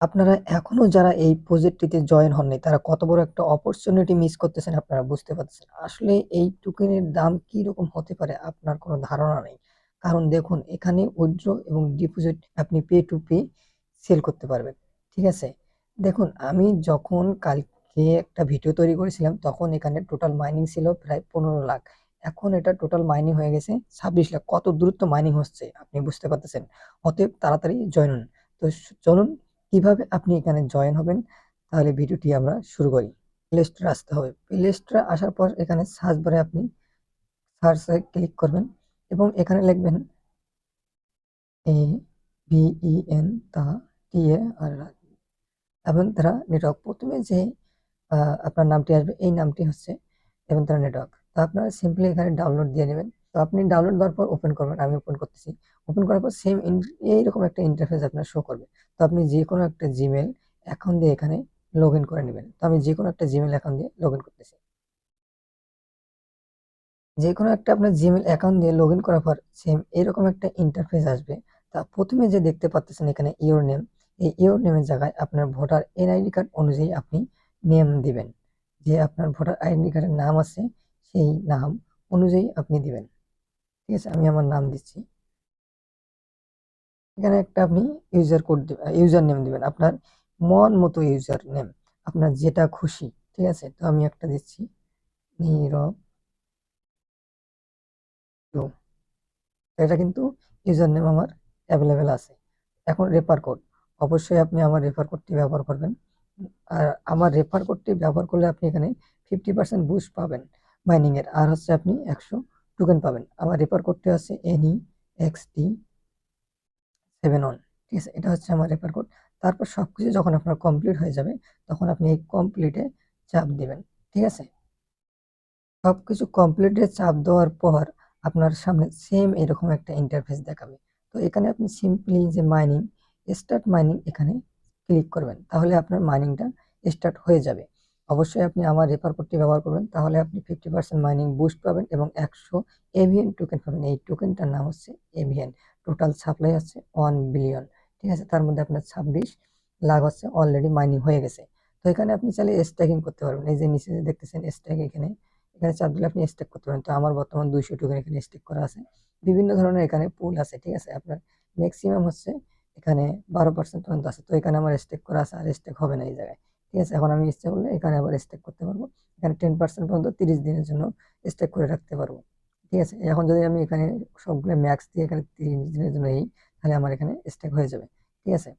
আপনারা এখনো যারা এই প্রজেক্টটিতে জয়েন হননি, তারা কত বড় একটা অপরচুনিটি মিস করতেছেন আপনারা বুঝতে পারতেছেন। আসলে এই টোকেনের দাম কিরকম হতে পারে আপনার কোনো ধারণা নেই। কারণ দেখুন এখানে উইথড্র এবং ডিপোজিট আপনি পে টু পে সেল করতে পারবেন। ঠিক আছে? দেখুন আমি যখন কালকে একটা ভিডিও তৈরি করেছিলাম তখন এখানে টোটাল মাইনিং ছিল প্রায় 15 লাখ। এখন এটা টোটাল মাইনিং হয়ে গেছে 26 লাখ। কত দ্রুত মাইনিং হচ্ছে আপনি বুঝতে পারতেছেন। অতএব তাড়াতাড়ি জয়েন হন। তো চলুন কিভাবে আপনি এখানে জয়েন হবেন তাহলে ভিডিওটি আমরা শুরু করি। প্লে স্টোরে আসতে হবে। প্লে স্টোরে আসার পর এখানে সার্চ বারে আপনি সার্চে ক্লিক করবেন এবং এখানে লিখবেন ABEN তা TA আর এবং তারা নেটওয়ার্ক প্রথমে যে আপনার নামটি আসবে এই নামটি হচ্ছে এবং তারা নেটওয়ার্ক। তো আপনারা সিম্পলি এখানে ডাউনলোড দিয়ে নেবেন। তো আপনি ডাউনলোড দেওয়ার পর ওপেন করবেন। আমি ওপেন করতেছি। ওপেন করার পর সেম এইরকম একটা ইন্টারফেস আপনার শো করবে। তো আপনি যে কোনো একটা জিমেল অ্যাকাউন্ট দিয়ে এখানে লগ ইন করে নেবেন। তো আমি যে কোনো একটা জিমেল অ্যাকাউন্ট দিয়ে লগ ইন করতেছি। যে কোনো একটা আপনার জিমেল অ্যাকাউন্ট দিয়ে লগ ইন করার পর সেম এরকম একটা ইন্টারফেস আসবে। তা প্রথমে যে দেখতে পাচ্ছেন এখানে ইওর নেম, এই ইওর নেমের জায়গায় আপনার ভোটার এনআইডি কার্ড অনুযায়ী আপনি নেম দিবেন। যে আপনার ভোটার আইডেন্টি কার্ডের নাম আছে সেই নাম অনুযায়ী আপনি দিবেন। ঠিক আছে? আমি আমার নাম দিচ্ছি। এখানে একটা আপনি ইউজার কোড দিবেন, ইউজার নেম দিবেন। আপনার মন মতো ইউজার নেম। আপনার যেটা খুশি। ঠিক আছে? তো আমি একটা দিচ্ছি নীরব। এটা কিন্তু ইউজার নেম আমার অ্যাভেলেবেল আছে। এখন রেফার কোড, অবশ্যই আপনি আমার রেফার কোডটি ব্যবহার করবেন। আর আমার রেফার কোডটি ব্যবহার করলে আপনি এখানে 50% বুস্ট পাবেন মাইনিং এর। আর হচ্ছে আপনি 100 টোকেন পাবেন। আমার রেফার কোডটি হচ্ছে NEXT71। ঠিক আছে? এটা হচ্ছে আমার রেফার কোড। তারপর সবকিছু যখন আপনার কমপ্লিট হয়ে যাবে তখন আপনি এই কমপ্লিটে চাপ দিবেন। ঠিক আছে? সবকিছু কমপ্লিটে চাপ দেওয়ার পর আপনার সামনে সেম এরকম একটা ইন্টারফেস দেখাবে। তো এখানে আপনি সিম্পলি যে মাইনিং, স্টার্ট মাইনিং এখানে ক্লিক করবেন। তাহলে আপনার মাইনিংটা স্টার্ট হয়ে যাবে। অবশ্যই আপনি আমার রেফার কোডটি ব্যবহার করবেন। তাহলে আপনি 50% মাইনিং বুস্ট পাবেন এবং 100 এভিএন টোকেন পাবেন। এই টোকেনটার নাম হচ্ছে এভিএন। টোটাল সাপ্লাই হচ্ছে 1 বিলিয়ন। ঠিক আছে? তার মধ্যে আপনার 26 লাখ হচ্ছে অলরেডি মাইনিং হয়ে গেছে। তো এখানে আপনি চাইলে স্ট্যাকিং করতে পারবেন। এই যে নিচে যে দেখতেছেন স্ট্যাক, এখানে চাপ দিলে আপনি স্টেক করতে পারেন। তো আমার বর্তমান 200 টোকেন এখানে স্টেক করা আছে। বিভিন্ন ধরনের এখানে পুল আছে। ঠিক আছে? আপনার ম্যাক্সিমাম হচ্ছে এখানে 12% পর্যন্ত আছে। তো এখানে আমার স্টেক করা আছে, আর স্টেক হবে না এই জায়গায়। ঠিক আছে? এখন আমি ইচ্ছে করলে এখানে আবার স্টেক করতে পারবো। এখানে 10% পর্যন্ত 30 দিনের জন্য স্টেক করে রাখতে পারবো। ঠিক আছে? এখন যদি আমি এখানে সবগুলো ম্যাক্স দিয়ে এখানে 30 দিনের জন্য তাহলে আমার এখানে স্টেক হয়ে যাবে। ঠিক আছে?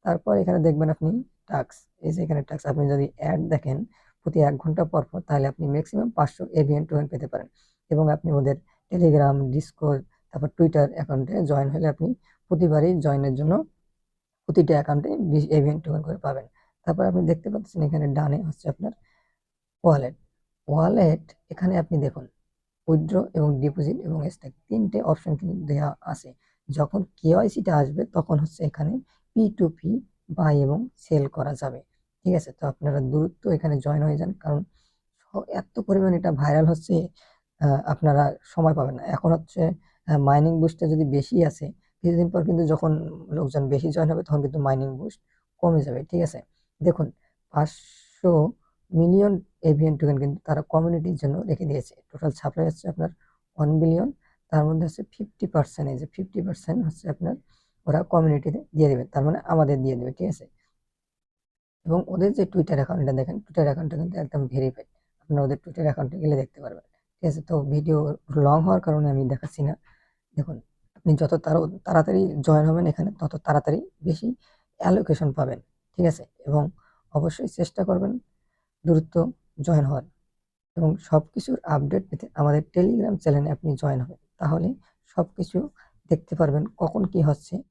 তারপর এখানে দেখবেন আপনি টাস্ক, এই যে এখানে টাস্ক, আপনি যদি অ্যাড দেখেন প্রতি 1 ঘন্টা পর তাহলে আপনি ম্যাক্সিমাম 500 এভিএন টোকেন পেতে পারেন এবং আপনি ওদের টেলিগ্রাম, ডিসকর্ড, তারপর টুইটার অ্যাকাউন্টে জয়েন হলে আপনি প্রতিবারই জয়েনের জন্য প্রতিটা অ্যাকাউন্টে 20 এভিএন টোকেন করে পাবেন। তারপর আপনি দেখতে পাচ্ছেন এখানে ডানে হচ্ছে আপনার ওয়ালেট। ওয়ালেট এখানে আপনি দেখুন উইথড্র এবং ডিপোজিট এবং স্ট্যাক 3টে অপশন কিন্তু দেওয়া আছে। যখন কেওয়াইসিটা আসবে তখন হচ্ছে এখানে P2P বাই এবং সেল করা যাবে। ঠিক আছে? তো আপনারা দ্রুত এখানে জয়েন হয়ে যান। কারণ এত পরিমাণ এটা ভাইরাল হচ্ছে, আপনারা সময় পাবেন না। এখন হচ্ছে মাইনিং বুস্টটা যদি বেশি আসে, কিছুদিন পর কিন্তু যখন লোকজন বেশি জয়েন হবে তখন কিন্তু মাইনিং বুস্ট কমে যাবে। ঠিক আছে? দেখুন 500 মিলিয়ন এভিএন টোকেন কিন্তু তারা কমিউনিটির জন্য রেখে দিয়েছে। টোটাল সাপ্লাই হচ্ছে আপনার 1 বিলিয়ন। তার মধ্যে হচ্ছে 50%, এই যে 50% হচ্ছে আপনার ওরা কমিউনিটিতে দিয়ে দেবে। তার মানে আমাদের দিয়ে দেবে। ঠিক আছে? এবং ওদের যে টুইটার অ্যাকাউন্টটা দেখেন, টুইটার অ্যাকাউন্টটা কিন্তু একদম ভেরিফাইড। আপনারা ওদের টুইটার অ্যাকাউন্টে গেলে দেখতে পারবেন। ঠিক আছে? তো ভিডিও লং হওয়ার কারণে আমি দেখাচ্ছি না। দেখুন আপনি যত তাড়াতাড়ি জয়েন হবেন এখানে তত তাড়াতাড়ি বেশি অ্যালোকেশন পাবেন। ঠিক আছে? এবং অবশ্যই চেষ্টা করবেন দ্রুত জয়েন হওয়ার এবং সবকিছুর আপডেট পেতে আমাদের টেলিগ্রাম চ্যানেলে আপনি জয়েন হবেন। তাহলে সবকিছু দেখতে পারবেন কখন কি হচ্ছে।